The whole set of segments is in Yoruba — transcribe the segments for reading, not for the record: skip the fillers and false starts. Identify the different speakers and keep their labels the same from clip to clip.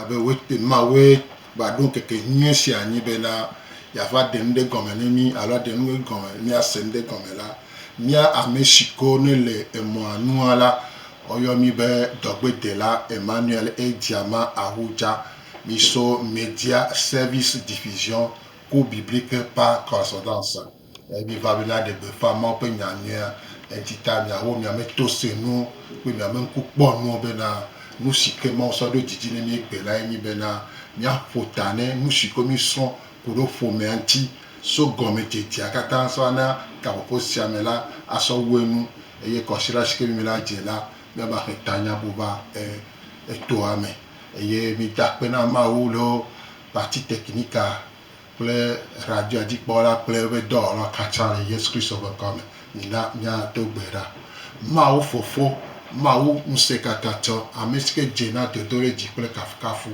Speaker 1: abe wete mawe ba donc que nyesi anyi bena ya va dende gome mi alors de nous gome mi asende gome la mi a Mexico ne le emo anuala oyomi be dogbe de la Emmanuel et Diama Ahuja miso Media Service Diffusion cours biblique par correspondance et mi va bena de femmes pe nyanya entita mi awo mi ameto senu pe mi amenku kpo nu bena nous sikemo so do jijine mi gbela mi bena mi afotane nous sikomi son pour fome anti so gome tete akata so na ka ko siamela aso wenu eye ko sira sike mi la jela mi ba hetanya buba to ame eye mi takpe na ma ulo partie technique ple radio dik bola ple we do la kacha Yesu Christ over come ni na nya to gbera ma o fofo ma o nsekatato ameske jena to dore ji ple kafu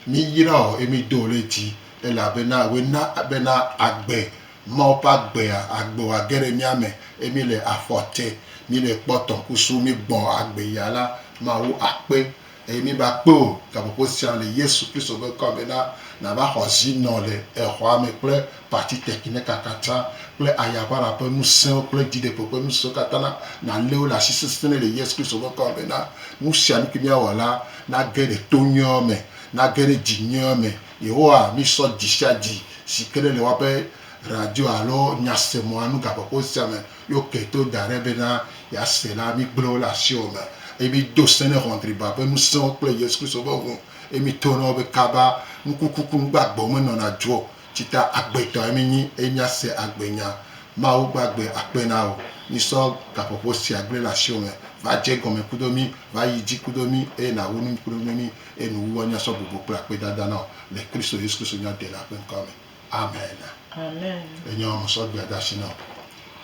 Speaker 1: mi yira o emi dole ji ela bena we na bena agbe mo pa gbe agbo agere mi ame emi le afote mi le poton kusu mi gbon agbe yala ma o ape emi ba pe o ka po si an le Yesu Christ over come na ba hozi no le ho ame ple partie technique akata ple ayabara pe nous sen ple di de popo nous so katana na leo la sisene le Yesu Christ over come na nous sian ki mi awala na gere tonyo me na gere jinyo me yehoa mi so dishadi sikere le wape radio alo nyase mo anu ka popo siame yo keto dare bena ya sela mi blo la sioma e mi do sene rondriba pe nous so ple Yesu Christ over e mi tono be kaba nkukuku gbagbo mo na jo tita agbeto emi ni enyase agbenya ma o gbagbe apena o ni so ka popo si agbe la sioma va je gome kudomi va yiji kudomi e na wonu kudomi e nu wonya so bubu pra pe dada na le Kristo Yesu Kristo nya de la pe come amen
Speaker 2: Amen.
Speaker 1: enyo mo so gbe da shi na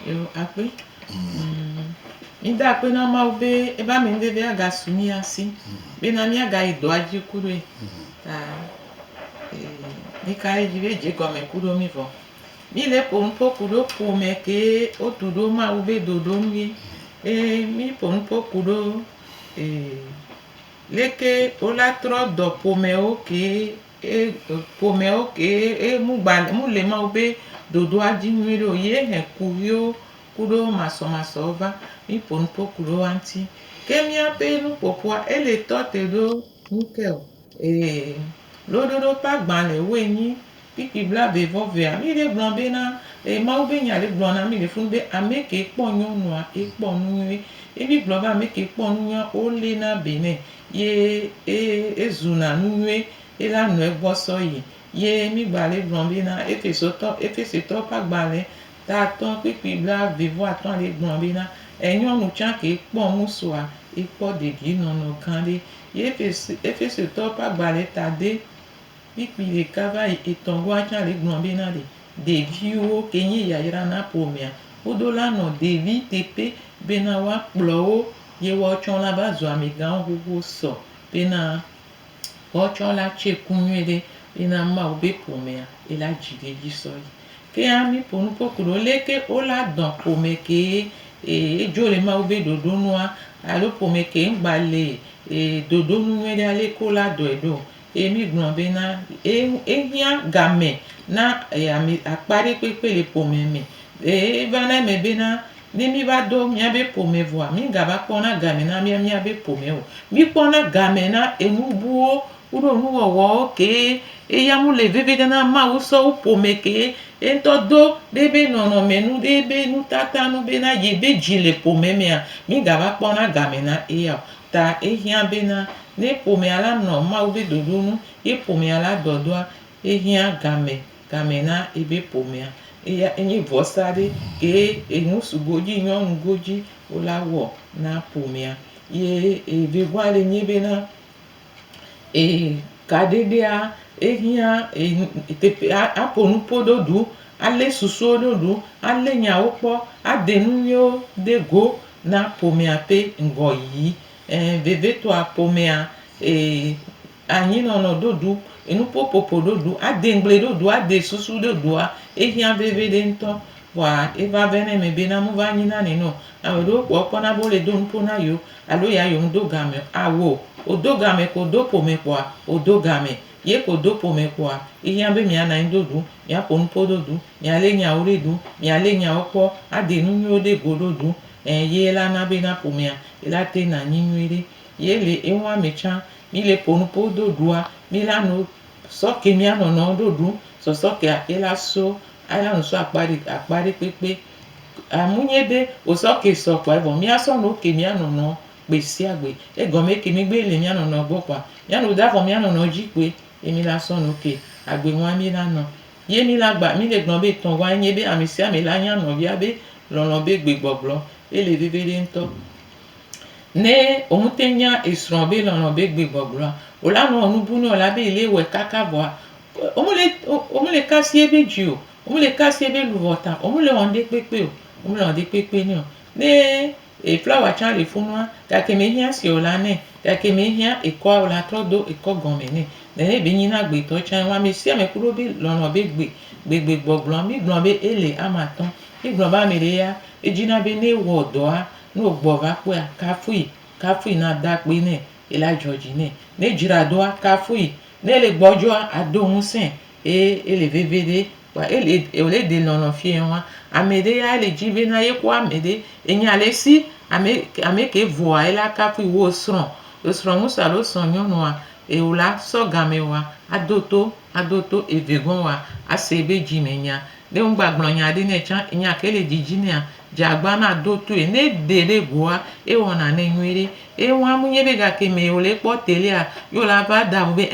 Speaker 2: Yo ape. Inda ape na ma ube eba mi ndebe aga sumi asi. Be na mi aga ido aji kure. Ta ni kare jive je gome kudo mi vo. Mi le pompo kudo pome ke otudo ma ube dodo mi. Mi pompo kudo leke ola tro do pome oke pome oke mu le ma ube dodo aji nwiro ye he kuyo kudo maso ova mi pompo kudo anti kemi ape nu popua ele tote do nukel lododo pa gban le we ni pipi bla be vove a mi le gbon be na ma ube nya le gbon na mi le fun be ameke ponyo nu a epo nu e mi gbon ba ameke ponu ya o le na bene ye ezuna nu ela nu egbo so ye mi gba le gbon be na efeso to pa gban le ta ton pipi bla vivo aton le gbon be na enyo nu chan ke pon mu so a epo de gi no kan de ye efeso to pa gban le ta de pipi le kava etongo achan le gbon be na de viwo kenye ya ira na pomia odola no devi tepe bena wa plo ye wo chon la ba zo amigan gugu so bena wo chon la che kunwede bena ma obe pomia e la jide ji so ke ami ponu pokuro leke ola don pome ke ejo le ma obe dodo noa alo pome ke ngbale dodo nwede ale ko la do edo emi gbon bena ehia game na ami apare pepe le pome mi vana me bena ni mi ba do mi abe pome voa mi ga ba pona game na mi abe pome o mi pona game na enubuo uro nu wo ke ya mu le veve na ma uso pome ke ento do debe no menu debe nu tata nu bena ye be jile pome mi ga ba pona game na ya ta ehia bena ne pome ala no ma ube dodo nu ye pome ala dodo ehia game na ebe pome enyi vosade ke enu sugoji nyon goji olawo na pomia ye vegwale nyebe na kadedea ehia tepe aponu pododu ale susu ododu ale nya opo adenu yo dego na pomia pe ngoyi veve to apomia anyi no dodu enu popopo dodu ade ngle dodu ade susu dodu ehia veve de nto wa eva vene me bena mu va nyina ni no awo do po na bo le do npo na yo alo ya yo ndo game awo odo game ko do pome kwa odo game ye ko do pome kwa ihe be mi ana ndodu ya ponu pododu ya le nya oredu ya le nya okpo ade nu nyo de gododu ye la na be na pomea ila te na nyinwere ye le enwa mecha mi le ponu pododua mi la no so ke mi ano no dodu so ke ila so ala no so akpari pepe amunyebe osoke sokwa bo mi aso no ke mi ano no gbèsè àgbè egome ke mi gbe le mi ano no gbopa mi ano da fo mi ano no jipe emi la so no ke àgbè wọn mi la no ye mi la gba mi le gbon be ton wa yin be ami si ami la yan no bia be lọnà be gbe gbọgbọ ele vevere nto ne ohun te nya esron be lọnà be gbe gbọgbọ o la no onu bu no la be ile we kaka bo omule kasi ebe ji o omule kasi ebe luvota omule onde pepe o omule onde pepe ni o ne flower chan le funwa ta ke me hia si ola ne ta ke me hia eko ola todo eko gome ne ne be yin na gbe to chan wa me si ame kuro be lọnà be gbe gbọgbọ mi gbọn be ele amaton mi gbọn ba me re ya ejina be ne wo odo a no gbo va pe kafui na da pe ne ela George ne jira do a kafui ne le gbojo ado hun sen ele vevede wa ele ole de lọnà fi won amede ya le jibe na ye kwa amede enya le si ame ke voa ela kafui wo sron musa lo son nyonu a eula so game wa adoto evegon wa asebe jimenya de un gbagbon nya de ne chan nya kele jijine a jagba na doto e ne dele goa e wona ne nwere e wa munye be ga ke me ole po tele a yo la ba da be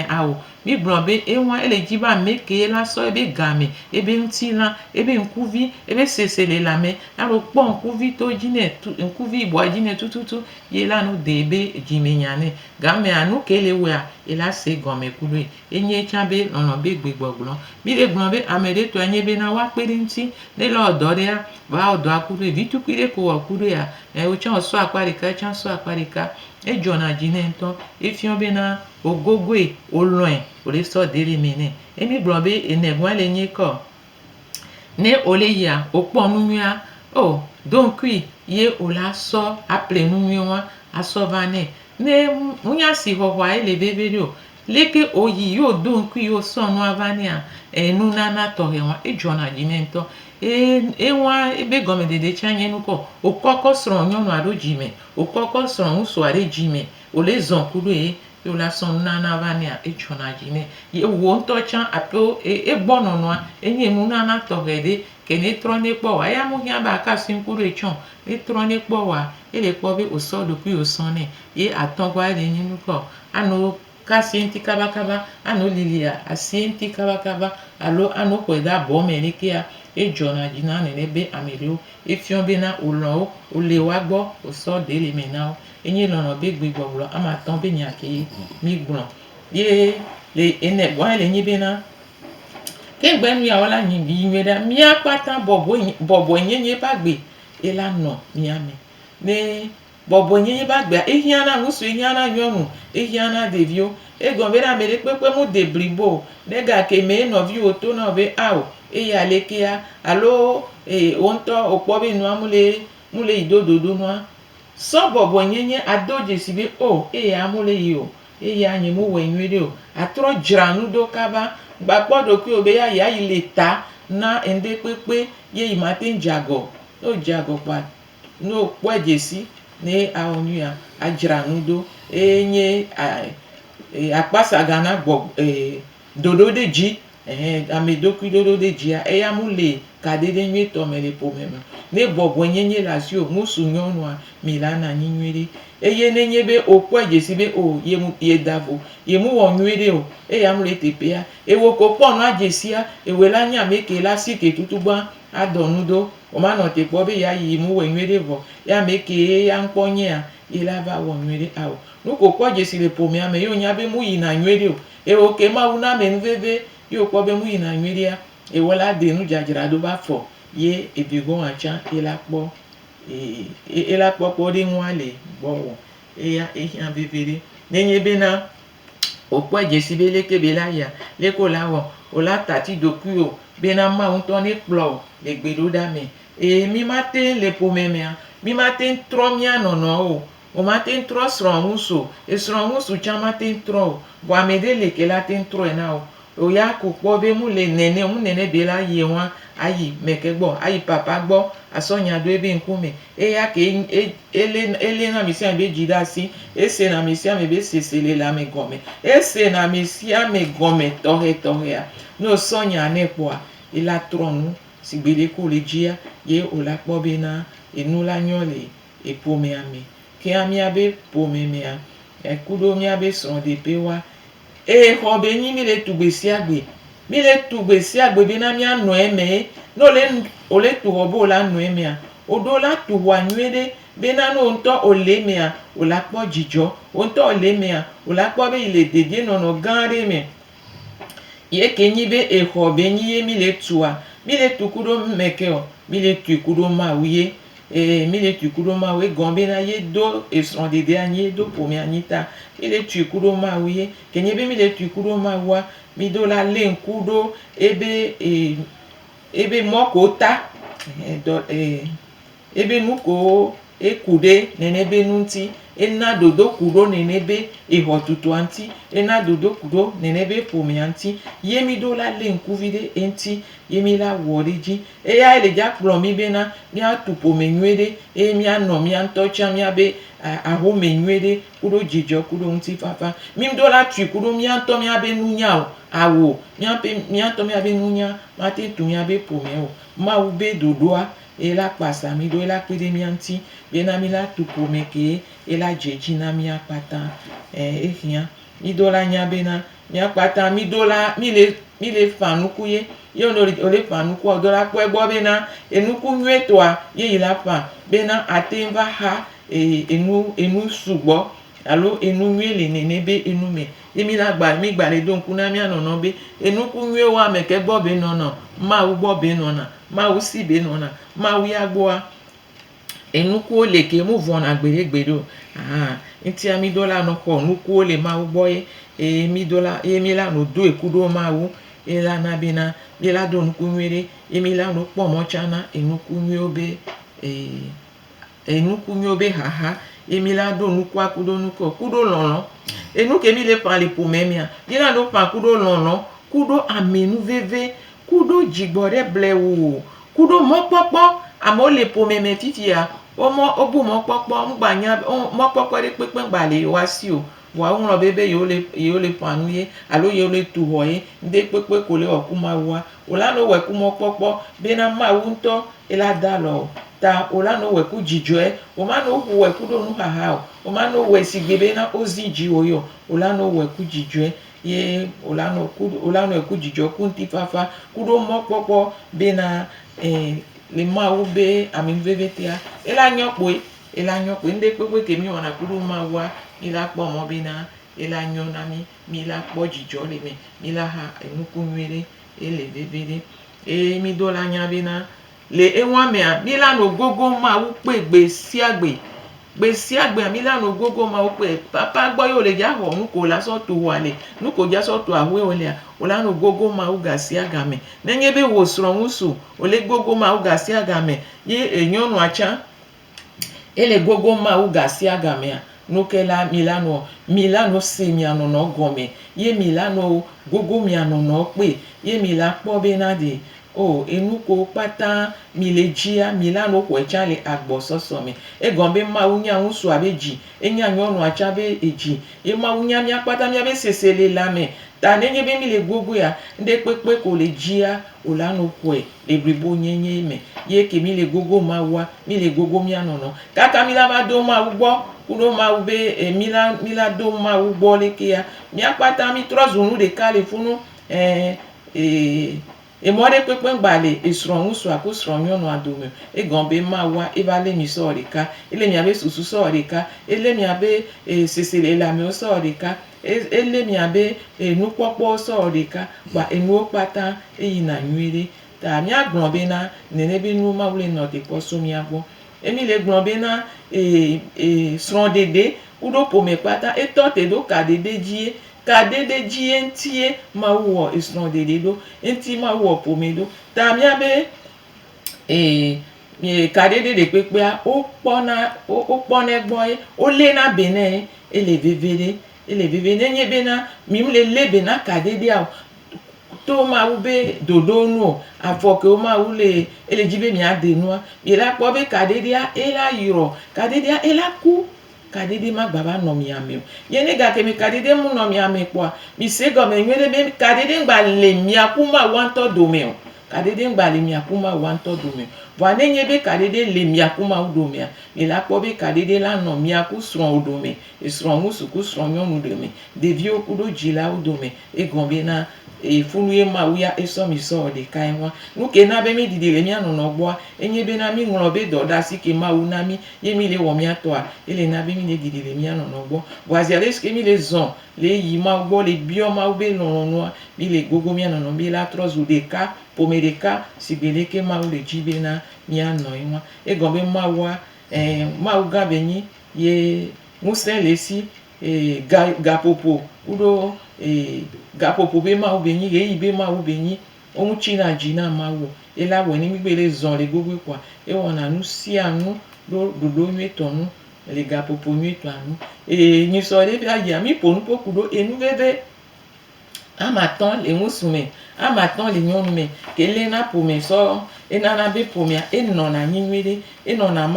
Speaker 2: awo mi bro be e wa ele jiba meke la so ebe game ebe nti la ebe nkuvi ebe sesele la me aro po nkuvi to jine nkuvi bo jine tututu ye la no de ebe jimenya ne game anu kele we a ela se gome kulu enye chabe lọnà be gbe gbọgbọ mi le gbọn be amede to enye be na wa pere nti ne lo odore a wa odo akuru vitu kire ko akuru ya o chan so aparika e jona jine nto ifion be na ogogwe oloen ole so dere mi ne emi bro be enegwan le yin ko ne ole ya opo nunu ya o donc ye ola so apre nunu wa aso vane ne munya si hohwa ele beberio leke oyi yo donc yo so no avania enu nana to hewa e jona jine nto ewa ebe gọọmenti de chanye nuko okoko sron nyonu aro jime okoko sron uso are jime ole zon kuru yo la son nana vania echona jine ye wo nto chan apo gbono no enye mu nana to gede kene trone po wa ya mu hia ba ka sin kuru echon e trone po wa ele po be oso do ku oson ne ye atongwa le ninu ko ano kasienti kabakaba ano lilia asienti kabakaba alo ano kweda bo merikia ejona jina ne be amelio efion be na olon o le wa gbo o so de le me na enye lọnà be gbe gbogbo ama tan be nya ke mi gbon ye le ene gbo le yin be na ke gbe mi awola yin bi yin da mi apata bobo yin ba gbe ela no mi ame ne bobo yin ba gbe ehiana musu ehiana yonu ehiana devio egon be na me pepe mu de bribo ne ga ke me no vi o to no be ao eya lekea alo onto opo be nu mule idododo nu so bobo nyenye adoje sibe eya mule yo eya yin mu we nwere o atro jranu do kaba gbagbodo ki obe ya ile ta na ende pepe ye imate njago no jago pa no pojesi ne aonu ya ajranu do enye apasa gana gbo dodo de ji amedoku dodo de jia eya mule kadede nwe to mele pomema ne bobo nyenye lasio musu nyonu a milana nyinwere eye nenye be okwa jesi be ye davo ye mu wo nwere o eya mule tepea ewo ko ponu ajesia ewela nya meke lasike tutugba adonudo o ma no te po be ya yi mu we nwere vo ya meke ya nponye a ilava wo nwere awo nuko kwa jesi le pomea me yo nya be mu yi na nwere o ewo ke ma una me nveve yo po be mu yi na nwere a ewola de nu jajira do ba fo ye ebigon acha ela po de nwale gbowo eya ehian bebere nenye be na opo ejesi be leke be la ya leko lawo ola tati dokuyo be na ma unto ni plo le gbedo da me mi matin le pomeme mi matin tromia no o ma ten trɔ srɔ̃ŋusu esrɔ̃ŋusu tsã ma ten trɔ o vɔ ame ɖe le ke la ten trɔe na o o ya ko kpɔ be mu le nene mu nene be la yi wa ayi meke gbɔ ayi papa gbɔ asɔ nya do ebe ŋkume eya ke ele na ame sia ame be dzi ɖe asi ese na ame sia ame be sese le ame gɔme ese na ame sia ame gɔme tɔxɛtɔxɛa ne o sɔ nya ne kpɔa ela trɔ nu si gbe ɖe ko le dzia ye o la kpɔ be na enu la nyɔ le eƒomea me kea míabe ƒome mea kuɖo míabe srɔ̃ɖeƒe wa exɔ be nyi mi le tugbe sia gbe mi le tugbe sia gbe bena míanɔ eme ne o le tu xɔ be o la nɔ emea o ɖo la tu xɔa nyuie ɖe bena ne o ŋutɔ o le emea o la kpɔ dzidzɔ o ŋutɔ o le emea o la kpɔ be yi le dedienɔnɔ gã aɖe me ye ke nyi be exɔ be nyi ye mi le tua mi le tu kuɖo meke o mi le tui kuɖo Mawu ye mi le tui kuɖo Mawu egɔm bena ye do esrɔ̃ɖeɖe anyi ye do ƒome anyi ta mi le tui kuɖo Mawu ye ke nye be mi le tui kuɖo Mawua mi do la le ŋku ɖo ebe mɔ ko ta ebe nu ko eku ɖe nene be nu ŋuti ena dodo ku ɖo nene be exɔtutua ŋuti ena dodo ku ɖo nene be ƒomea ŋuti ye mi do la le ŋkuvi ɖe eŋuti ye mi la wɔ ɖe dzi eya ele dza kplɔ mi bena míatu ƒome nyuie ɖe eye míanɔ mía ŋutɔ tsã míabe ahome nyuie ɖe kuɖo dzidzɔ kuɖo ŋutifafa mi do la tui kuɖo mía ŋutɔ míabe nunya o awo mía ŋutɔ míabe nunya mate tu míabe ƒome o Mawu be ɖoɖoa ela kpasa mi do ela kpe ɖe mía ŋuti bena mi la tu ƒome ke ela dze dzi na mía kpata ehia mi do la nya bena mía kpata mi le fa nuku ye o le fa nuku o do la kpɔ egbɔ bena enuku nyuie tɔa ye yi la fa bena ate va xa enu sugbɔ alo enu nyuie le nene be enu me ye mi gba le do ŋku na mía nɔnɔ be enuku nyuie wa me ke gbɔ be nɔnɔ Mawu gbɔ be nɔna Mawu si be nɔna Mawu ya gbɔa enukuwo le ke mu vɔna gbeɖegbeɖe o ŋutia mi do la nɔ xɔ nukuwo le Mawu gbɔ ye mi la nɔ do eku ɖo Mawu ela na bena mi la do nuku nyuie ɖe ye mi la nɔ kpɔ mɔ tsã na enuku nyuiewo be haha ye mi la do nukua kuɖo lɔlɔ enu ke mi le ƒã le ƒome mea mi la nɔ ƒã kuɖo lɔlɔ kuɖo amenuveve kuɖo dzigbɔɖi blewu kuɖo mɔkpɔkpɔ amewo le ƒome me fifia o bu mɔkpɔkpɔ mɔkpɔkpɔ ɖe kpekpe gba le yewoa si o vɔa woŋlɔ be yewo le ƒã nu ye alo yewo le tu xɔ ye ŋɖe kpekpe ko le wɔ ku Mawua o la nɔ wɔ ku mɔkpɔkpɔ bena Mawu ŋutɔ ela da alɔ ta o la nɔ wɔ ku dzidzɔe o ma nɔ wɔ ku ɖo nuhaha o ma nɔ wɔ si gbe bena o zi dzi wo yo o la nɔ wɔ ku dzidzɔe ye o la nɔ wɔ ku dzidzɔ ku ŋutifafa kuɖo mɔkpɔkpɔ bena le Mawu be amenuveve tea ela nyɔ kpoe ŋɖe kpekpe ke mi wɔna kuɖo Mawua mi la kpɔ mɔ bena ela nyɔ na mi la kpɔ dzidzɔ le me mi la ha enuku nyuie ɖe ele veve ɖe eye mi do la nya bena le enua mea mi la nɔ gogo Mawu kpe gbe sia gbea mi la nɔ gogo Mawu kpe papa gbɔ ye o le dza xɔ nu ko la sɔ tu xɔa le nu ko dza sɔ tu ahoe o lea o la nɔ gogo Mawu ga sia ga me nenye be wo srɔ̃ŋusu o le gogo Mawu ga sia ga me ye enyɔnua tsã ele gogo Mawu ga sia ga mea nuke la mi la nɔ se mia nɔnɔ gɔme ye mi la nɔ gogo mia nɔnɔ kpe ye mi la kpɔ bena de enuko kpata mi le dzia mi la nɔ xɔe tsã le agbɔsɔsɔ me egɔm be Mawu nya ŋusua be dzi enya nyɔnua tsã be edzi ye Mawu nya mía kpata míabe sese le lãme ta nenye be mi le gogo ya ŋɖe kpekpe ko le dzia o la nɔ xɔe le blibo nyenye me ye ke mi le gogo Mawua mi le gogo mía nɔnɔ kaka mi la va do Mawu gbɔ kuɖo Mawu be mi la do Mawu gbɔ lekea mía kpata mi trɔ zu nu ɖeka le funu emɔ ɖe kpekpe gba le esrɔ̃ŋusua ku srɔ̃nyɔnua dome egɔm be Mawua eva le mi sɔ ɖeka ele miabe susu sɔ ɖeka ele miabe sese le amewo sɔ ɖeka ele miabe nukpɔkpɔ sɔ ɖeka gba enuwo kpata eyina nyuie ɖe ta mía gblɔ bena nene be nu Mawu le nɔ te kpɔ so mía gbɔ emi le gblɔ bena srɔ̃ɖeɖe kuɖo ƒome kpata etɔ te ɖo kaɖeɖe dzie kaɖeɖe dzie ŋutie Mawu wɔ esrɔ̃ɖeɖe ɖo ŋuti Mawu wɔ ƒome ɖo ta míabe mi kadede de pekpea o kpɔna gbɔ ye o lena benɛ ye ele vevede nye bena mi le le bena kadedea to mawu be dodo nu o afɔ ke o mawu le ele dzi be mia de nua mi la kpɔ be kadedea ela yrɔ kadedea ela ku kadede ma gba va nɔ mia me o ye ne gake mi kadede mu nɔ mia me kpɔa mi se gɔme nyuie ɖe be kadede gba le mia ku mawu ŋutɔ dome o kadede gba le mia ku mawu ŋutɔ dome o vɔa ne nye be kadede le mia ku mawu domea mi la kpɔ be kadede la nɔ mia ku srɔ̃wo dome srɔ̃ ŋutsu ku srɔ̃ nyɔnu dome ɖeviwo ku ɖo dzilawo dome egɔ̃ bena funu ye mawu ya esɔ mi sɔ ɖeka ye ŋua nu ke na be mi ɖiɖi le mia nɔnɔ gbɔa enye bena mi ŋlɔ be dɔɖasi ke mawu na mi ye mi le wɔ mia tɔa ele na be mi le ɖiɖi le mia nɔnɔ gbɔ vɔa zi ale sike mi le zɔ̃ le yi mawu gbɔ le biɔ mawu be lɔlɔ̃nua mi le gogo mia nɔnɔ mi la trɔ zu ɖeka ƒome ɖeka si gbe leke mawu le dzi bena mianɔ ye ŋua egɔ̃ be mawua mawu gã be nyi ye ŋusẽ le esi gaƒoƒo kuɖo gaƒoƒo be mawu be nyi ɣeyiɣi be mawu be nyi wo ŋutsi na dzi na mawu ela wɔe ne mi gbe le zɔ̃ le gogoe kɔa ewɔna nu sia nu ɖo ɖoɖo nyuietɔ nu le gaƒoƒo nyuietɔa nu nyisɔ ɖe va yia mi ƒo nu ƒo ku ɖo enu veve amatɔ̃ le ŋutsu me amatɔ̃ le nyɔnu me ke lena ƒome sɔ enana be ƒomea enɔna anyi nyuie ɖe enɔna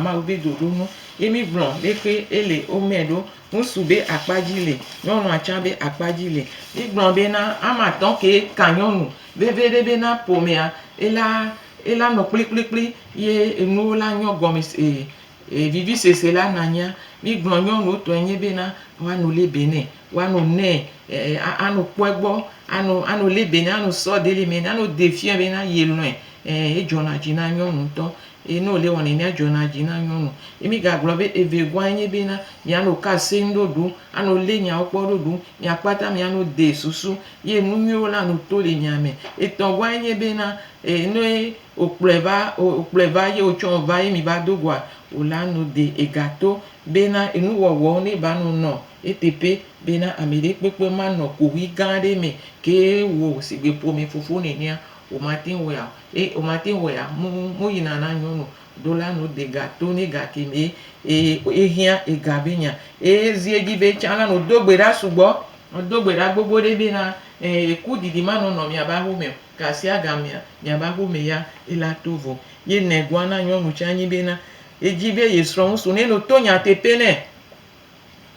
Speaker 2: mawu be dodo nu ye mi gblɔ leke ele wome ɖo ŋutsu be akpadzi le nyɔnua tsã be akpadzi le mi gblɔ bena amatɔ̃ ke ka nyɔnu veve ɖe bena ƒomea ela nɔ kplikplikpli ye enuwo la nyɔ gɔme vivisese la nanya mi gblɔ nyɔnuwo tɔe nye bena woanɔ le benɛ woanɔ nɛ anɔ kpɔe gbɔ anɔ le benɛ anɔ sɔ de le me anɔ de fia bena ye lɔe edzɔna dzi na nyɔnu ŋutɔ ne wòle wɔ nene adzɔna dzi na nyɔnu ye mi gagblɔ be evegɔa nye bena mianɔ ka seŋ ɖoɖo anɔ le nyawo kpɔ ɖoɖo mia kpata mianɔ de susu ye nu nyuiwo la nɔ to le nya me etɔ̃gɔa nye bena ne wòkplɔe va ye wòtsɔ va ye mi va do goa wòla nɔ de egato bena enuwɔwɔwo ne ba nɔ eteƒe bena ame ɖe kpekpe ma nɔ koʋi gã ɖe me ke wo si gbe ƒome fofo nenea wòmate wɔea mu yina na nyɔnu do la nɔ de gato ne gake me ehiã ega be nya ezi edzi be tsã la nɔ do gbe ɖa sugbɔ do gbe ɖa gbogbo ɖe bena ku ɖiɖi ma nɔ miaba home o gasi agamea miaba home ya ela to vɔ ye nɛgɔa na nyɔnu tsã nye bena edzi be ye srɔ̃ ŋutsu ne no to nyateƒe nɛ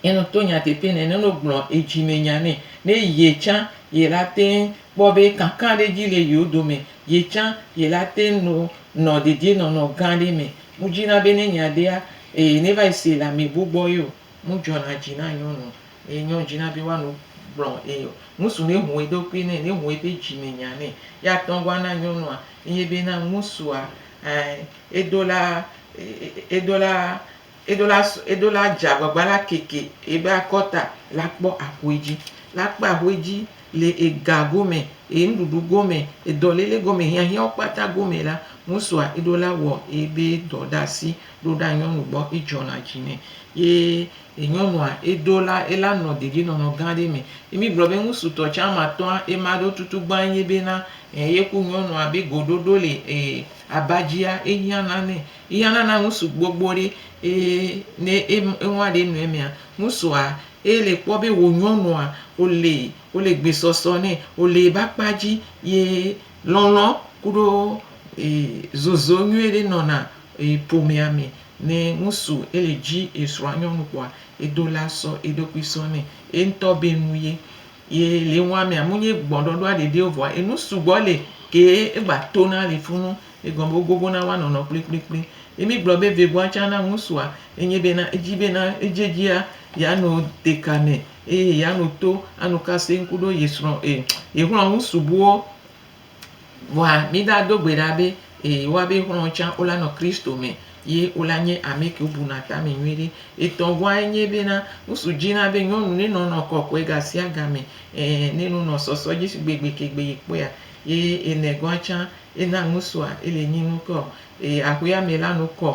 Speaker 2: ne no gblɔ edzime nya nɛ ne ye tsã ye la te kpɔ be kaka ɖe dzi le yewo dome ye tsã ye la te nɔ dedienɔnɔ gã ɖe me mu dzina be ne nya ɖea ne va yi se le ame gbogbo ye o mu dzɔna dzi na nyɔnu nyɔ dzina be woanɔ gblɔ ŋutsu ne hu eɖokui nɛ ne hu eƒe dzime nya nɛ ya tɔ̃gɔa na nyɔnua enye bena ŋutsua eɖola dzagbagba la keke ebe akɔta la kpɔ ahoe dzi le ega gome nuɖuɖu gome edɔlele gome hiãhiãwo kpata gome la ŋutsua eɖola wɔ ebe dɔ ɖe asi ɖo ɖa nyɔnu gbɔ edzɔna dzi nɛ ye nyɔnua ela nɔ dedienɔnɔ gã ɖe me mi gblɔ be ŋutsutɔ tsã amatɔ̃a ema ɖo tutu gbã nye bena ye ku nyɔnua be goɖoɖo le abadzia ehiãna nɛ ehiãna na ŋutsu gbogbo ɖe ne eŋua ɖe nɔe mea ŋutsua ele kpɔ be wò nyɔnua wòle gbesɔsɔ nɛ wòle ebe akpadzi ye lɔlɔ kuɖo zozo nyuie ɖe nɔna ƒomea me ne ŋutsu ele dzi esrɔ̃a nyɔnu kpɔa eɖola sɔ eɖokui sɔ nɛ eŋutɔ be nu ye le ŋua mea mu nye gbɔɖɔɖɔa ɖeɖe vɔa enu sugbɔ le ke egba tona le funu egɔme wo gogo na woanɔnɔ kplikplikpli mi gblɔ be vegɔa tsã na ŋutsua enye bena edzi bena edzedzia yeanɔ deka me eye yeanɔ to anɔ ka seŋ kuɖo ye srɔ̃ yehlɔ̃ ŋutsu buwo vɔa mi da do gbe ɖa be woabe hlɔ̃wo tsã wola nɔ kristo me ye wola nye ame ke wobuna tame nyuie ɖe etɔ̃gɔa nye bena ŋutsu dzina be nyɔnu ne nɔnɔ kɔkɔe gasi agame ne nɔnɔ sɔsɔ dzi gbegbe kegbe yi kpɔa ye enɛgɔa tsã ena ŋutsua ele nyi nukɔ ahoea me la nɔ kɔ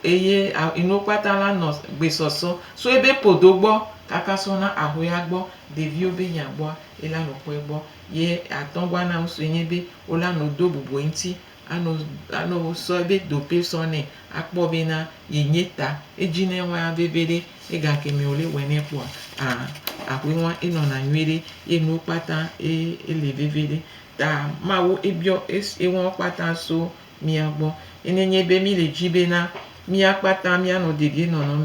Speaker 2: eye enuwo kpata la nɔ gbesɔsɔ so ebe ƒodo gbɔ kaka sɔ na ahoea gbɔ ɖeviwo be nya gbɔa ela nɔ kpɔe gbɔ ye atɔ̃gɔa na ŋutsue nye be wola nɔ do bubu ŋuti ano so be do pe so ne akpo be na yenyeta ejine wa bebere ega kemi ole wene kwa akwe nwa ino na nwere enu pata ele bebere ta mawo ebio ewon pata so mi agbo enenye be mi le jibe na mi apata mi ano dede no no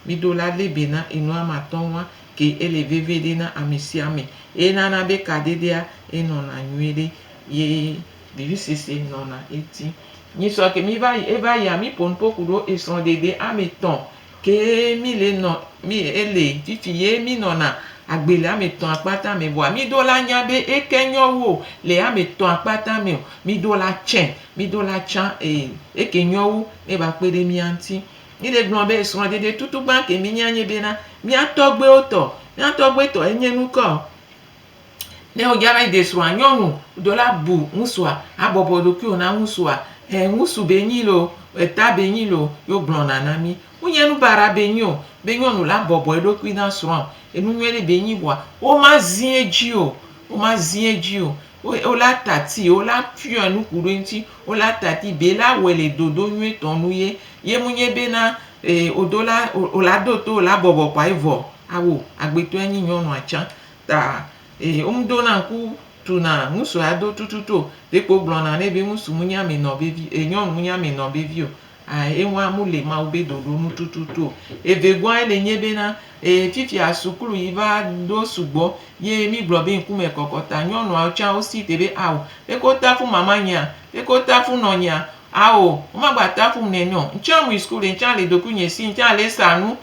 Speaker 2: mi do la lebe na enu amaton wa ke ele bebere na amisi ame na be kadede a eno na nwere ye bivisisi no na eti ni so ke mi ba ya mi ponpo kuro eson dede ameton ke mi le no mi ele fifi ye mi no na agbele ameton apata me bo mi do la nya be ekenyo wo le ameton apata me mi do la chen mi do la chan ekenyo wo e ba pere mi anti ni le gbon be eson dede tutu gba ke mi nya nye be na mi atogbe to enyenu ko ne o jara ide so anyonu do la bu nswa abobodo ki ona nswa nsu be yin lo eta be yin lo yo blona na mi unyenu bara be yin o be yin onu la bobo edo ki na so enu nwere be yin wa o ma zin eji o o la tati o la fi anu kuro nti o la tati be la wele dodo nwe tonu ye munye be na odola o la do to la bobo pa evo awo agbeto eyin yonu acha ta umdo na nku tuna musu ado tututo depo blona ne be musu munya me no bevi enyon munya me no bevi o enwa mu le ma obe dodo nu tututo evegwa ele nyebe na fifi asukuru iva do sugbo ye mi glo be nku me kokota nyonu acha o si tebe awo ekota fu mama nya ekota fu no nya awo o ma gba ta fu nenyo ncha mu school ncha le dokunye si ncha le sanu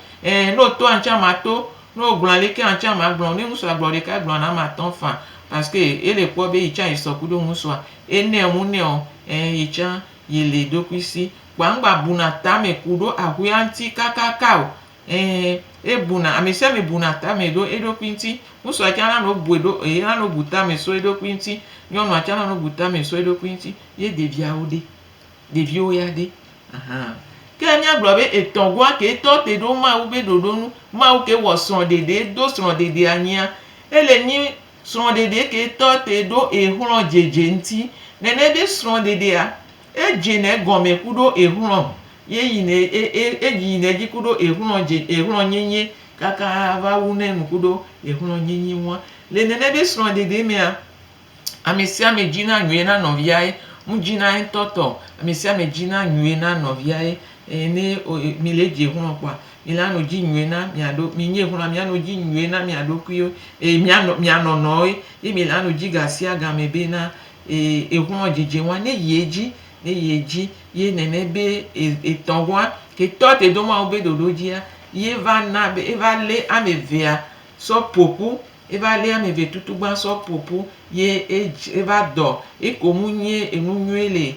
Speaker 2: no to ncha mato no gbon le ke ancha ma gbon ni musu agbon le ka gbon na ma ton fan parce que ele po be icha isokudo musu ene mu ne o icha yele dokuisi gbangba buna ta me kudo ahuyanti kakaka o ebuna amese me buna ta me do edokwinti musu acha no buedo na no buta me so edokwinti nyonu acha no buta me so edokwinti ye devia ode devio ya de kemi aglobe etongwa ke to te do ma ube dodonu ma u ke wo son dede do son dede anya ele ni son dede ke to te do ehun jeje nti nene be son dede a eje ne gome kudo ehun ye yi ne ji kudo ehun nyenye kaka va wune kudo ehun nyenye won le nene be son dede me a amisia me jina nwe na novia mu jina toto amisia me jina nwe na novia ne mi le je hun kwa mi la no ji nwe na mi ado mi nye hun mi ano ji nwe na mi ado kuyo mi ano no mi la no ji gasi aga me be na ehun jeje wa ne yeji ye nene be etonwa ke tote do ma obe dodo ji ya ye va na be e va le amevea so popu e va le ameve tutu gba so popu ye e va do e ko munye enunwele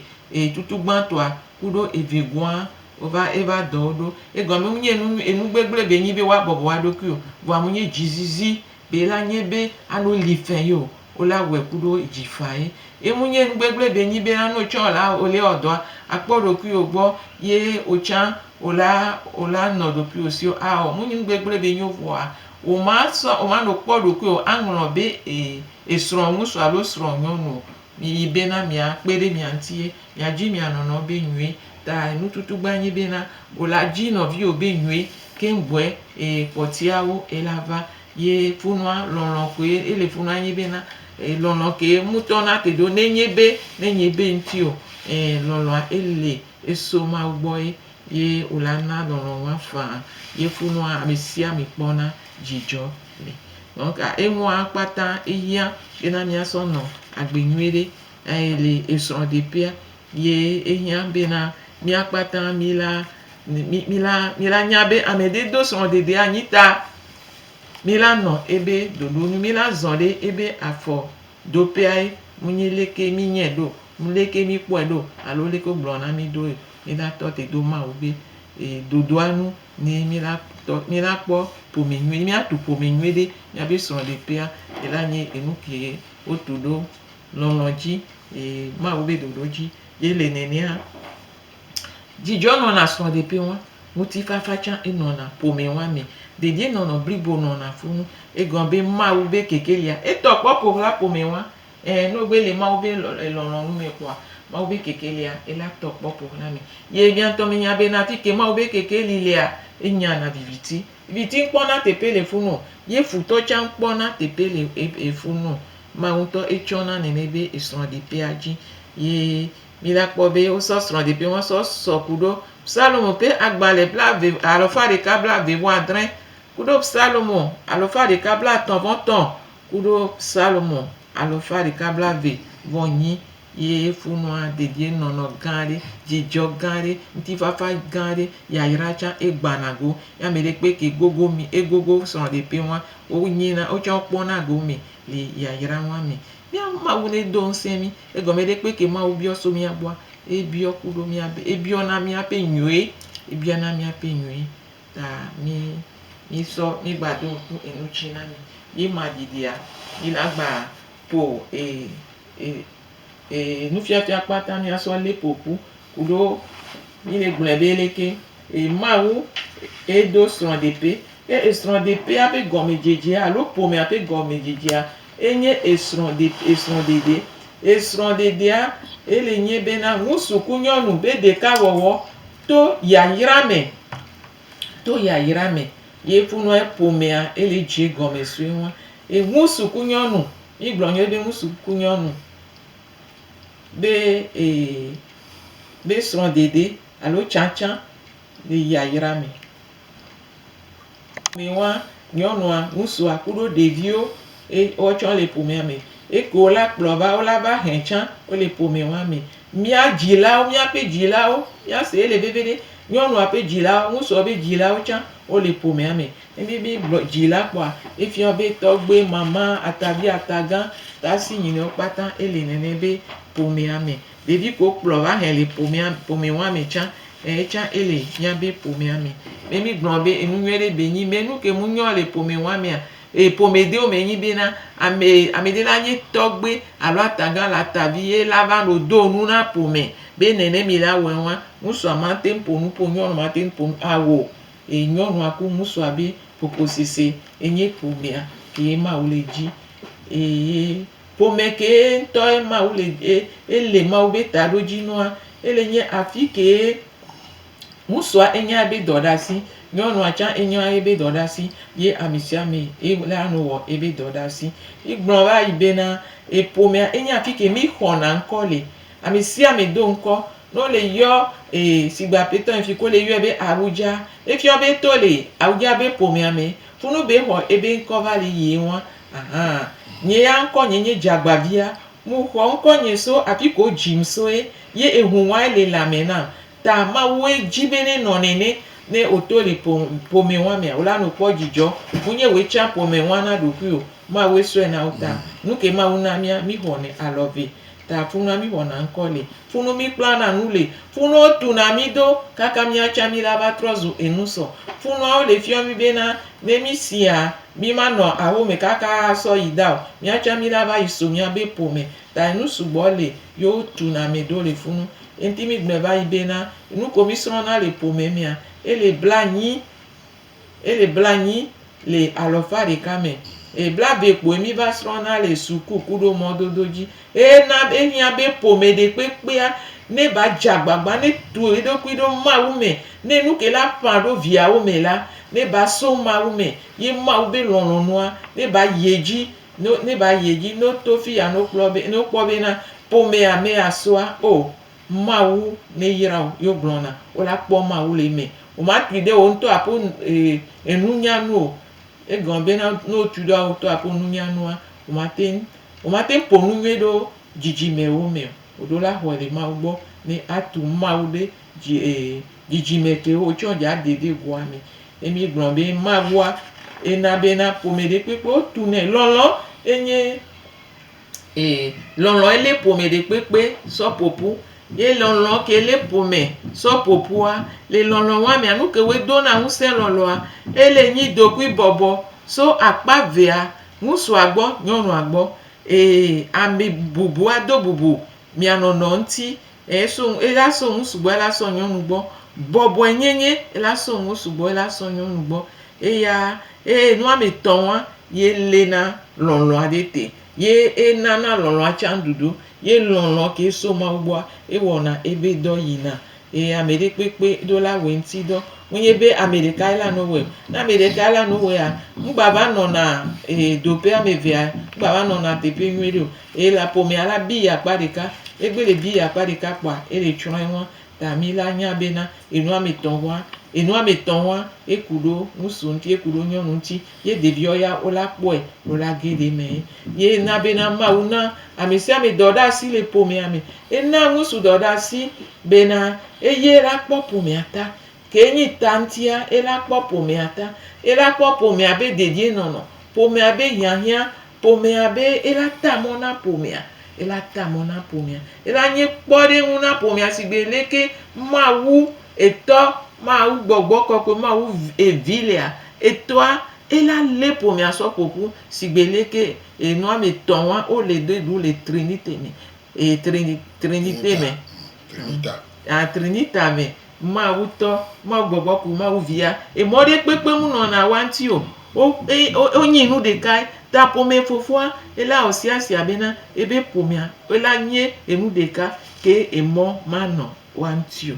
Speaker 2: tutu gba to a kudo evegwa ova eva dodo egome munye enu gbegble be yin be wa bobo wa doku o wa munye jizizi be la nyebe anu lifen yo ola we kudo jifae munye enu gbegble be yin be anu chola ole odo aporo ku o gbo ye ocha ola no do pi o si o munye enu gbegble be yin o ma no poro ku o anro be esro musu alo sro nyonu mi be na mi a pere mi antie ya ji mi anono be nwe ta enu tutu gba yin be na ola ji no vi obe nwe kengwe potiawo elava ye funwa lonlon ko ele funwa yin be na lonlon ke mutona te do nenye be nti o lonlon ele eso ma gbo ye ola na lonlon wa fa ye funwa amisia mi pona jijo le donc enwo apata iya be na mi asono agbenwere ele eso de pia ye ehian be na mi apata mi la nyabe amede do son dede anyita mi la no ebe dodo mi la zonle ebe afo do pe munyeleke mi nye do muleke mi po do alo leko blona mi do mi la to te do ma obe dodo anu ni mi la po po mi nwe mi atu po mi nwe de mi abe son de pe e la nye enu ke otudo lolonji ma obe dodo ji ye le nene ha jijo no na son de pe won muti fafacha ino na po mi wa mi dede no no bribo no na funu egon be ma obe kekelia to po la po mi wa no gbe le ma obe lolon nu mi kwa ma ube keke lia ela tokpo pour na mi ye bientôt mi nya be na ti ke ma ube keke lilia enya na viviti viviti nkpona tepe le funo ye futo cha nkpona tepe le funo ma unto echona nenebe esron de pe aji ye mi la kpo be o so sron de pe won so kudo Salomo pe agbale bla ve alofa de kabla ve wadrin kudo Salomo alofa de kabla ton kudo Salomo alofa de kabla ve vonyi ye funua dedie nono gare jijo gare nti fafa gare ya iracha egbanago ya mere pe ke gogo mi egogo son de pe wa o nyina o cha pona go mi le ya ira wa mi bia ma wule don semi ego mere pe ke ma obi oso mi abua ebi okudo mi abe ebi ona mi ape nyoe ebi ona mi ape nyoe ta mi so mi gbadun ku enu china mi ye ma didia ila gba po nu fiafia kpata ni aso le popu kudo mi le gblebe leke mawu edo sron de pe esron de pe ape gomejeje alo pome ape gomejeje enye esron dede a ele nye bena musuku nyonu be de ka wowo to yayirame ye funu e pome a ele je gome suwa musuku nyonu iglonye be musuku nyonu be sron dede alo chanchan le yayirame mi wa nyonua musu akudo devio ocho le pome ame eko la ploba ola ba henchan o le pome wa mi mia jila o mia pe jila o ya se le bebede nyonua pe jila o musu be jila o chan o le pome ame bi jila kwa ifi obe togbe mama atabi atagan ta si yin o patan ele nene be pome ame devi ko ploba he le pome wa mi chan chan ele nya be pome ame mi gbon be enu nwere be yin menu ke mu nyo le pome wa mi a pome de o me yin be na ame de la yin togbe alo atagan la tabi e lava no do nu na pome be nene mi la we wa musu amate ponu ponyo ma te pon awo nyonu aku musu abi poposise enye pome a ke ma o le ji pome ke to e ma o le ele ma o be ta do ji no a ele nye afike musu enya be dodasi nyonu acha enya ebe dodasi ye amisiame la no wo ebe dodasi igbon ba ibe na pome enya afike mi hona nkole amisiame do nko no le yo sigba peton fi ko le yo ebe Abuja efi obe to le Abuja be pome ame funu be ho ebe nko va le ye won nye ya nko nye jagbavia mu ho nko nye so apiko jimso ye ehun wa le lamena ta ma we jibene nonene ne oto le pome wa me ola no po jijo munye we cha pome wa na dokuyo ma we so na uta nuke ma una mi hone alove ta funu mi hona nkole funu mi plana nule funu tu na mi do kaka mi acha mi laba trozu enuso funu o le fio mi bena ne mi sia mi ma no awo me kaka so idao mi acha mi laba iso mi abe pome ta enusu bole yo tu na me do le funu enti mi gbeba ibena nu commission na le pome mi a ele blanyi le alofa de kame bla be po mi ba srona le suku kudo mododoji na enya be pome de pepe a ne ba jagbagba ne tu edo kudo ma ume ne nu ke la pando via ume la ne ba so ma ume ye ma ube lononua ne ba yeji no tofi ya no kpobe na pome a me asoa mawu ne yira yo glona ola po mawu le me o ma tude o nto apo enunyanu gombe na no tudo o to apo nunyanu o ma ten ponu medo jiji me o me odola ho le ma gbo ni atu mawu de jiji me ke o choja dede gwa mi emi glombe mawa na be na pome de pepe o tu ne lolo enye lolo ele pome de pepe so popu ye lolo ke le pome so popua le lolo wa mi anu ke we do na hu se lolo a ele yin doku ibobo so apa vea musu agbo nyonu agbo ami bubu ado bubu mi anono nti so ela so musu gbo ela so nyonu gbo bobo enyenye ela so musu gbo ela so nyonu gbo ya nu ami ton wa ye le na lolo adete ye na lolo achandudu ye lɔlɔ ke so ma gbɔa ewɔna ebe dɔ yina ame ɖe kpekpe ɖo la wɔ ŋuti dɔ wonye be ame ɖeka la no wɔ na ame ɖeka la no wɔ ŋgba va nɔna dope ame evea ŋgba va nɔna teƒe nyui ɖe o la ƒomea la bi yi akpa ɖeka egbe le bi yi akpa ɖeka kpɔa ele tsrɔ̃e wɔn ta mi la nya bena enu ame etɔ̃ wɔn eku ɖo ŋusu ŋuti eku ɖo nyɔnu ŋuti ye ɖeviwo ya wola kpɔe wola ge ɖe me ye na bena Mawu na ame sia ame dɔ ɖe asi le ƒomea me ena ŋusu dɔ ɖe asi bena eye la kpɔ ƒomea ta ke nyi ta ŋutia ela kpɔ ƒomea ta ela kpɔ ƒomea be dedie nɔnɔ ƒomea be hiahiã ƒomea be ela ta mɔ na ƒomea ela ta mɔ na ƒomea ela nye kpɔɖeŋu na ƒomea si gbe leke Mawu etɔ Mawu gbɔgbɔ kɔkɔe Mawu evi lea etɔa ela le ƒomea sɔ ƒoƒu si gbe leke enu ame etɔ̃ wa wo le do ɖu le trinité me trinité me trinita me Mawu tɔ Mawu gbɔgbɔ ku Mawu via emɔ ɖe kpekpe mu nɔna wa ŋuti o wonyi nu ɖeka ta ƒome fofoa ela wɔ siasia bena ebe ƒomea ela nye enu ɖeka ke emɔ manɔ wa ŋuti o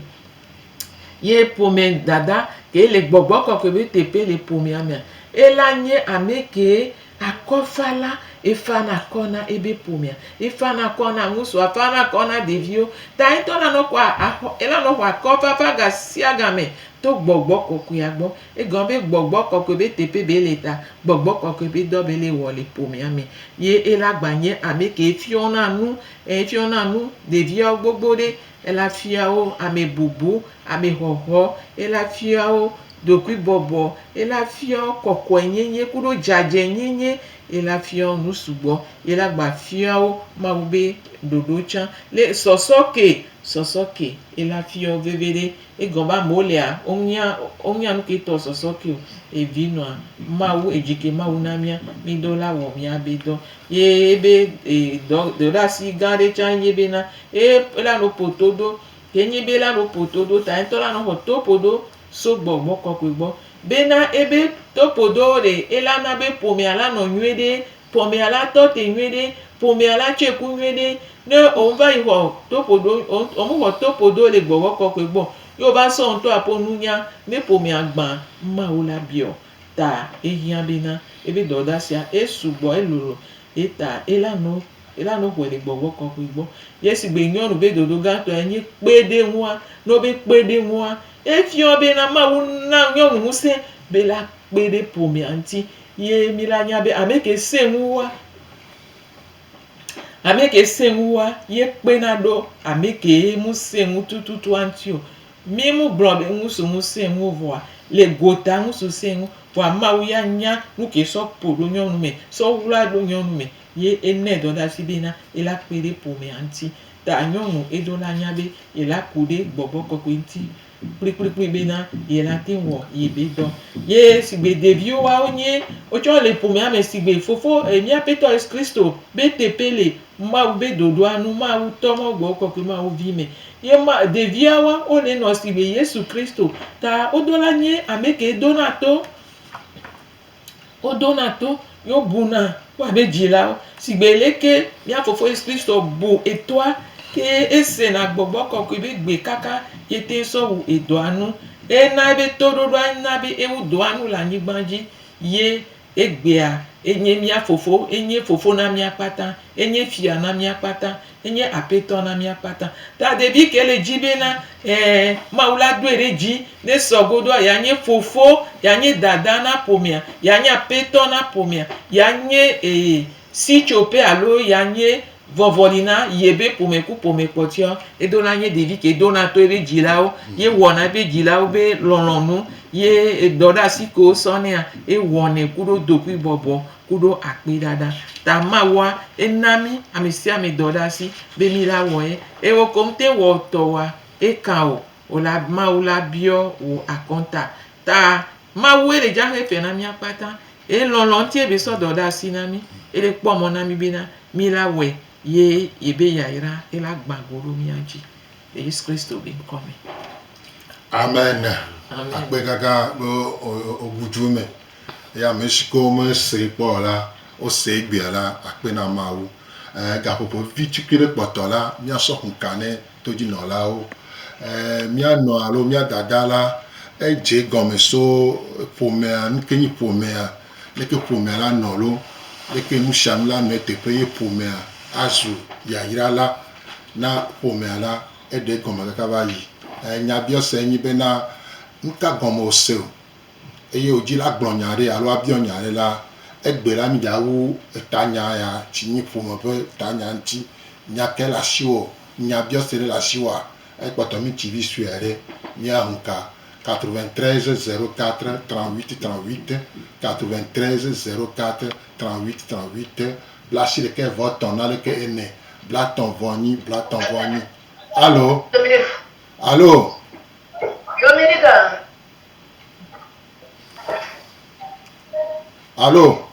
Speaker 2: ye ƒome dada ke le gbɔgbɔ kɔkɔe be teƒe le ƒomea mea ela nye ame ke akɔfala efana kɔ na ebe ƒomea efana kɔ na ŋusu efana kɔ na ɖeviwo ta ŋutɔ la nɔ xɔ ela nɔ xɔ akɔfafa ga sia game to gbɔgbɔ kɔkɔea gbɔ egɔme be gbɔgbɔ kɔkɔe be teƒe be le ta gbɔgbɔ kɔkɔe be dɔ be le wɔ le ƒomea me ye ela gba nye ame ke fiɔna nu ɖeviawo gbogbo ɖe ela fia wo ame bubu ame xɔxɔ ela fia wo ɖokui bɔbɔ ela fia wo kɔkɔe nyenye kuɖo dzadze nyenye ela fia wo nu sugbɔ ela gba fia wo Mawu be ɖoɖo tsã le sɔsɔ ke ela fia wo veve ɖe egɔme be amewo lea wonya nu ke tɔ sɔsɔ ke o evi nɔa Mawu edzike Mawu na mía mi do la wɔ mía be dɔ ye ebe dɔ ɖe asi gã ɖe tsã nye bena ela no ƒoto ɖo ke nye be la no ƒoto ɖo ta ŋutɔ la no xɔ to ƒoɖo so gbɔgbɔ kɔkɔe gbɔ bena ebe to ƒoɖo le ela na be ƒomea la nɔ nyuie ɖe ƒomea la tɔ te nyuie ɖe ƒomea la tse ku nyuie ɖe ne o va yi xɔ to ƒoɖo o mu xɔ to ƒoɖo le gbɔgbɔ kɔkɔe gbɔ ye o va sɔ ŋutɔ aƒo nunya ne ƒomea gbã Mawu la biɔ ta ehiã bena ebe dɔɖa sia esugbɔ elolo eta ela no xɔe le gbɔgbɔ kɔkɔe gbɔ ye si gbe nyɔnu be dodo gãtɔe nye kpeɖeŋua no be kpeɖeŋua efiɔ bena Mawu na nyɔnu ŋusẽ be la kpe ɖe ƒomea ŋuti ye mi la nya be ame ke sẽ ŋua ye kpena ɖo ame ke mu sẽ ŋu tututua ŋuti o mi mu gblɔ be ŋusu sẽ ŋu vɔa le gota ŋusu sẽ ŋu vɔa Mawu ya nya nu ke sɔ ƒo ɖo nyɔnu me sɔ wla ɖo nyɔnu me ye enɛ dɔ ɖe asi bena ela kpe ɖe ƒomea ŋuti ta nyɔnu eɖo la nya be ela ku ɖe gbɔgbɔ kɔkɔe ŋuti kplikplikpli bena yela te wɔ yebe dɔ ye sigbe ɖeviwo wa nye wotsɔ le ƒomea me sigbe fofo míaƒe tɔ Yesu Kristo be teƒe le Mawu be ɖoɖoa nu Mawu tɔ Mawu gbɔgbɔ kɔkɔe Mawu vi me ye ɖeviawa wo le nɔ sigbe Yesu Kristo ta woɖo la nye ame ke dona to ye wo buna woabe dzilawo sigbe leke mía fofo Yesu Kristo bu etɔa ke esena gbɔgbɔ kɔkɔe be gbe kaka ye te sɔ wu edɔa nu ena ebe toɖoɖoa na be ewu dɔa nu le anyigba dzi ye egbea enye mía fofo enye fofo na mía kpata enye fia na mía kpata enye aƒetɔ na mía kpata ta ɖevi ke le dzi bena Mawu la doe ɖe dzi ne sɔgoɖoa ya nye fofo ya nye dada na ƒomea ya nye aƒetɔ na ƒomea ya nye sitsoƒe alo ya nye vɔvɔli na yebe ƒome ku ƒome kpɔtɔ eɖo la nye ɖevi ke dona to ebe dzilawo ye wɔna ebe dzilawo be lɔlɔnu ye dɔ ɖe asi ke wosɔ nea ewɔnɛ kuɖo ɖokui bɔbɔ kuɖo akpeɖaɖa ta Mawua ena mi ame sia ame dɔ ɖe asi be mi la wɔ ye ewo kom te wɔ tɔwoa eka o la Mawu la biɔ wo akɔnta ta Mawu ele dzaxe fɛ na mía kpata elɔlɔ ŋuti ebe sɔ dɔ ɖe asi na mi ele kpɔ mɔ na mi bena mi la wɔe ye ebe yayra ela gbã go ɖo mía dzi le Yesu Kristo be ŋkɔ me.
Speaker 1: Amen. Akpe kaka be ogudu me ya ame si ke me se kpɔ la o se gbea la akpe na Mawu gapopo vitukire kpɔtɔ la míasɔ kunka ne todzinɔlawo míanɔ alo míadada la edze gɔme so ƒomea nuke nyi ƒomea leke ƒomea la nɔ lo leke nusianu la nɔ teƒe ye ƒomea azu yayra la na ƒomea la eɖe gɔme kaka va yi nyabiɔsɛ nyi bena nuka gɔme ose o eye wòdzi la gblɔ nya ɖe alo abiɔ nya ɖe la egbe la mi dzawu etanya ya tsi nyi ƒome ƒe tanya ŋuti nyake le asiwò nyabiɔsɛ ɖe le asiwòa ekpɔtɔ mi tsi vi sue ɖe míahunka 93 04 38 38 93 04 38 38 blasi ɖeke vɔ tɔ̃ na ɖeke ene blatɔ̃ vɔ nyi blatɔ̃ vɔ nyi alo alo alo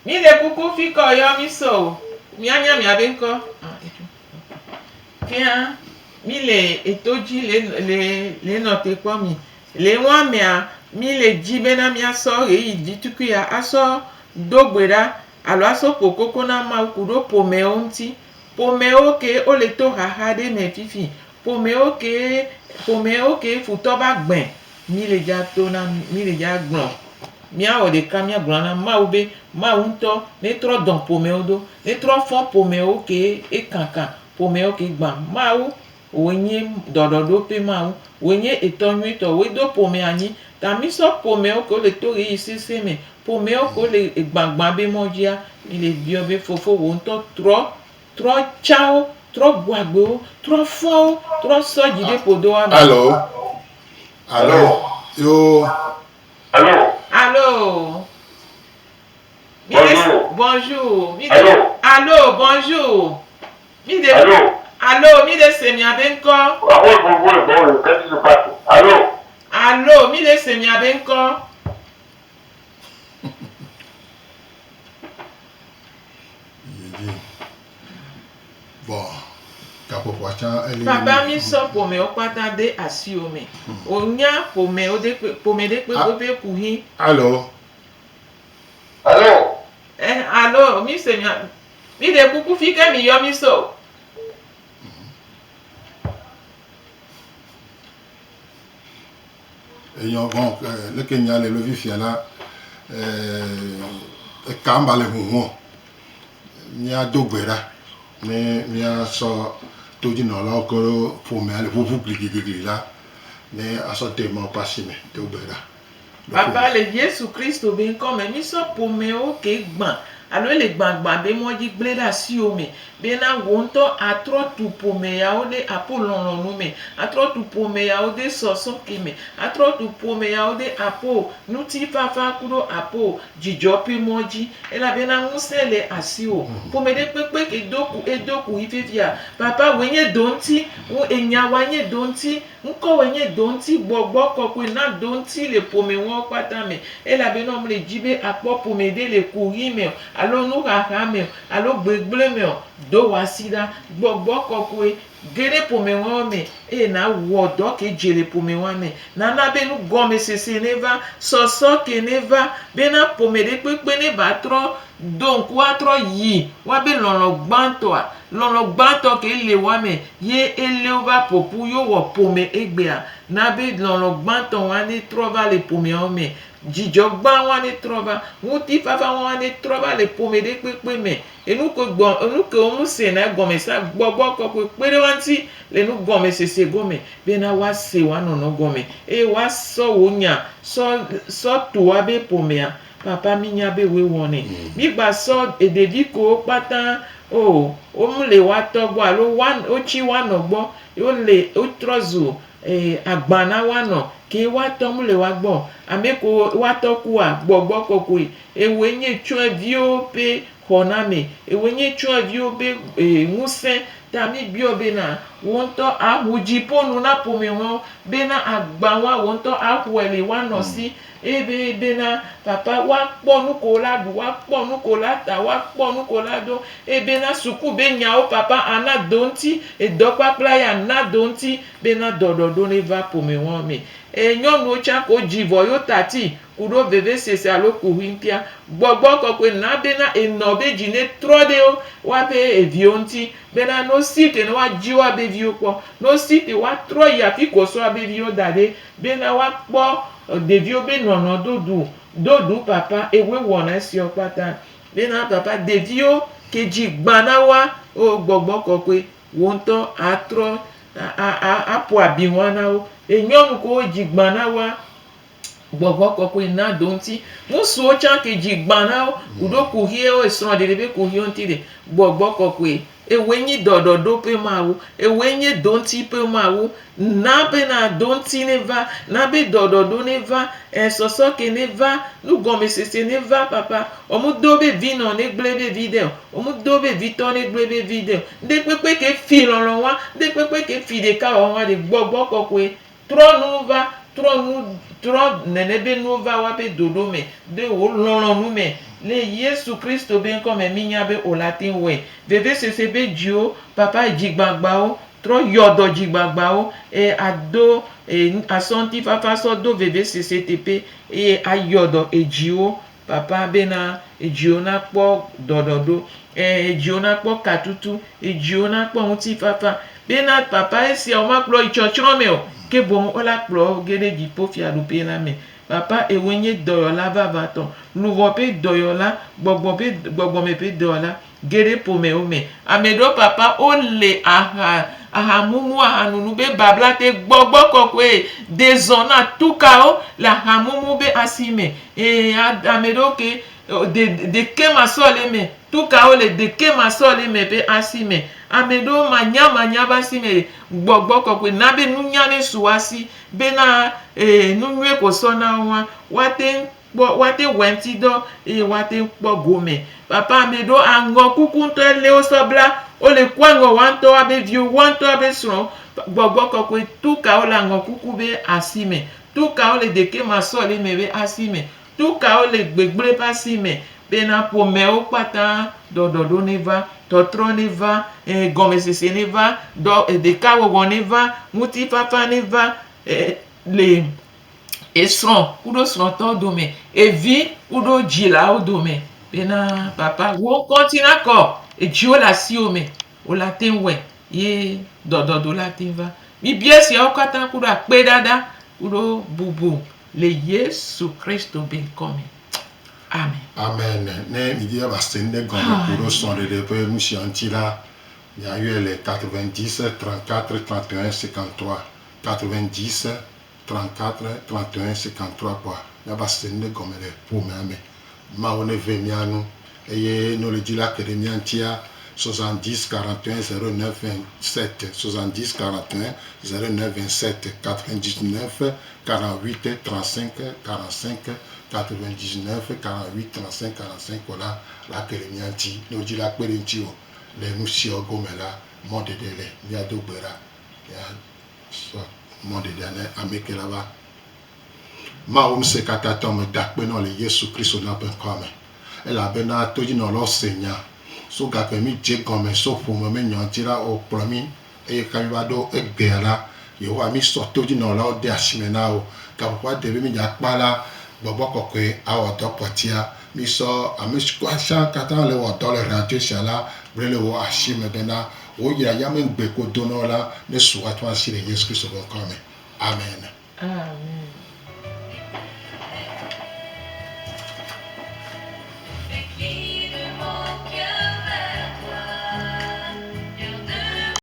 Speaker 2: mi le kuku fi kɔ yɔ mi so mianya miabe ŋkɔ fia mi le etodzi le nɔ te kpɔ mi le wɔmea mi le dzi bena miasɔ ɣeyi dzitukui ya asɔ dogbe ɖa alo asɔ ƒokoko na Mawu ku ɖo ƒomewo ŋuti ƒomewo ke wo le to xaxa ɖe me fifi ƒomewo ke futɔ va gbɛ mi le dza to na mi le dza gblɔ míawɔ ɖeka míagblɔ na Mawu be Mawu ŋutɔ netrɔ dɔ ƒomewo ɖo netrɔ fɔ ƒomewo ke ekaka ƒomewo ke gbã Mawu wònye dɔɖɔɖo ƒe Mawu wònye etɔ nyuitɔ wòe do ƒomea nyi ta mi sɔ ƒomewo ke le to ɣeyiɣi sese me ƒomewo ke le gbãgbã be mɔdzia mi le biɔ be fofo wò ŋutɔ trɔ tsawo trɔ bu agbewo trɔ fɔwo trɔ sɔ dzi ɖe ƒodoa me.
Speaker 1: alo yo
Speaker 2: Allô. Bonjour. Allô, bonjour. Allô, mi de se miabe ŋkɔ. Allô, mi de se miabe ŋkɔ.
Speaker 1: Bon, kapopo atsã eli.
Speaker 2: Papa mi sɔ ƒomewo kpata de asiwo me. Wonya ƒome ɖe kpe gobe kuhi.
Speaker 1: Alo.
Speaker 2: Allô, mi se mi de kuku fi ke mi yɔ mi so.
Speaker 1: Eyan bon leke nya le lovi fia la ekamba le huhu mia dogbe ɖa ne mia sɔ todzinɔlawo ke ƒomea le ʋuʋu gligligli la ne asɔ de ma ƒe asi me dogbe ɖa.
Speaker 2: Papa le Yesu Kristo be ŋkɔ me mi sɔ ƒomewo ke gbã alo le gbãgbã be mɔdzi gblẽ ɖe asiwo me bena wò ŋutɔ atrɔ tu ƒomeyawo ɖe aƒo lɔlɔ̃nu me atrɔ tu ƒomeyawo ɖe sɔsɔ ke me atrɔ tu ƒomeyawo ɖe aƒo ŋutifafa ku ɖo aƒo dzidzɔ ƒe mɔdzi elabena ŋusẽ le asiwò ƒome ɖe kpekpe ke edo ku yi fifia papa woe nye do ŋuti enyawoa nye do ŋuti ŋkɔwoe nye do ŋuti gbɔgbɔ kɔkɔe na do ŋuti le ƒomewo kpata me elabena wo le dzi be akpɔ ƒome ɖe le kuɣi me alo nuxaxa me alo gbegblẽ me do wɔ asi ɖa gbɔgbɔ kɔkɔe ge ɖe ƒomewo me eye na wɔ dɔ ke dze le ƒomewoa me nana be nugɔmesese ne va sɔsɔ ke ne va bena ƒome ɖe kpekpe ne ba trɔ do ŋku atrɔ yi woabe lɔlɔ gbãtɔ ke le wa me ye ele va ƒoƒu yo wɔ ƒome egbea na be lɔlɔ gbãtɔ wa ne trɔ va le ƒomewo me dzidzɔ gbã wa ne trɔ va ŋutifafa wa ne trɔ va le ƒome ɖe kpekpe me enu ke wo ŋusẽ na gɔmesa gbɔgbɔ kɔkɔe kpe ɖe wa ŋuti le nugɔmesese gɔme bena woase wa nɔnɔ gɔme eye woasɔ wo nya sɔ tu wa be ƒomea papa mi nya be woe wɔnɛ mi gba sɔ ɖevi kewo kpata wo le wa tɔ gbɔ alo wotsi wa nɔ gbɔ wotrɔ zu agba na wa nɔ ke wa tɔ mu le wa gbɔ ame ko wa tɔ kua gbɔgbɔ kɔkɔe ewoe nye tsyɔ̃eviwo ƒe xɔname ewoe nye tsyɔ̃eviwo ƒe ŋusẽ ta mi biɔ bena wo ŋutɔ aƒu dziƒonu na ƒomewo bena agba wa wo ŋutɔ aƒoe le wa nɔ si ebe bena papa woakpɔ nuko la ɖu woakpɔ nuko la ta woakpɔ nuko la do ebena suku be nyawo papa ana do ŋuti edɔkpakpla ya na do ŋuti bena dɔɖɔɖo ne va ƒomewo me nyɔnuwo tsã ko dzi vɔ yo tati kudo bebe sese alo kuhimpia gbogbo kokwe na bena eno be jine trode o wa be evio nti bena no site no wa jiwa be vio po no site wa tro ya fi koso be vio dade bena wa po devio be nono dodu papa ewe wona si opata bena papa devio keji gbana wa o gbogbo kokwe wonto atro apo abiwana o enyom ko jigbana wa gbogbo kokwe na donti musu ocha keji gbana o udo kuhie o esron de be kuhie ontire gbogbo kokwe ewenyi dododo pe mawo ewenyi donti pe mawo na be na donti neva na be dododo neva soso ke neva nu gome sese neva papa omudo be vino ne glebe video omudo be vito ne glebe video de pepe ke filon wa de pepe ke fide ka wa de gbogbo kokwe tro nenebe nova wa be dodo me de o lorun nu me le Yesu Christo ben comme minya be o latin we bebe sese be dio papa jigbagba o tro yodo jigbagba o ado asonti papa so do bebe sese tepe ayodo ejio papa bena ejio na po dododo ejio na po katutu ejio na po unti papa bena papa esi o ma plo ichochro me o ke bon ola plo gede di po fi alupe na me papa ewenye doyola baba ton luwo pe doyola gbogbo me pe doyola gere po me o me amedo papa o le ahamumu ahanunu be babla te gbogbo kokwe de zona tuka o la hamumu be asime amedo ke de ke masole me tuka o le de ke masole me be asime amedo manya basime gbogbo kokwe na be nunya ne suwasi be na nunwe ko sona wa wate wenti do wate po gome papa amedo ango kuku to le o sobla o le kwango wanto abe view wanto abe sron gbogbo kokwe tuka o la ngo kuku be asime tuka o le de ke masole me be asime tuka o le gbegbre pasime be na po me o pata dododo neva totro neva gome sese neva do de kawo neva muti papa neva le esron kudo sron to dome evi kudo jila o dome bena papa wo kontina ko ejio la si o me o la tenwe ye dododo la tenva mi biesi o kata kudo ape dada kudo bubu le Yesu Christo ben come amen
Speaker 1: amen ne mi dia bastende gomme kudo son de pe musi antila il y a eu les 90 34 31 53 90 34 31 53 quoi ya bastende gomme le pour me ma on ve mianu et nous le dit là que les miantia 70 41 09 27 70 41 09 27 99 48 35 45 99 48 35 45 voilà la que les mianti nous dit là que les tio les nous si ogomela monde de les ya dogbera ya so monde de les ameke là-bas ma on se katata me dakpe no le Yesu Christo na ben comme elle a bena toji no lo senya so ga pe mi je gome so fo me nyantira o promi e ka mi bado egbera yo wa mi so toji no lo de asimena o ka po de mi ja pala gbogbo kokwe a o do potia mi so ami kwa sha kata le o do le radio shala brele wo asime bena o ya ya me gbe ko do no la ne suwa to asire Yesu Christo ko come amen
Speaker 2: amen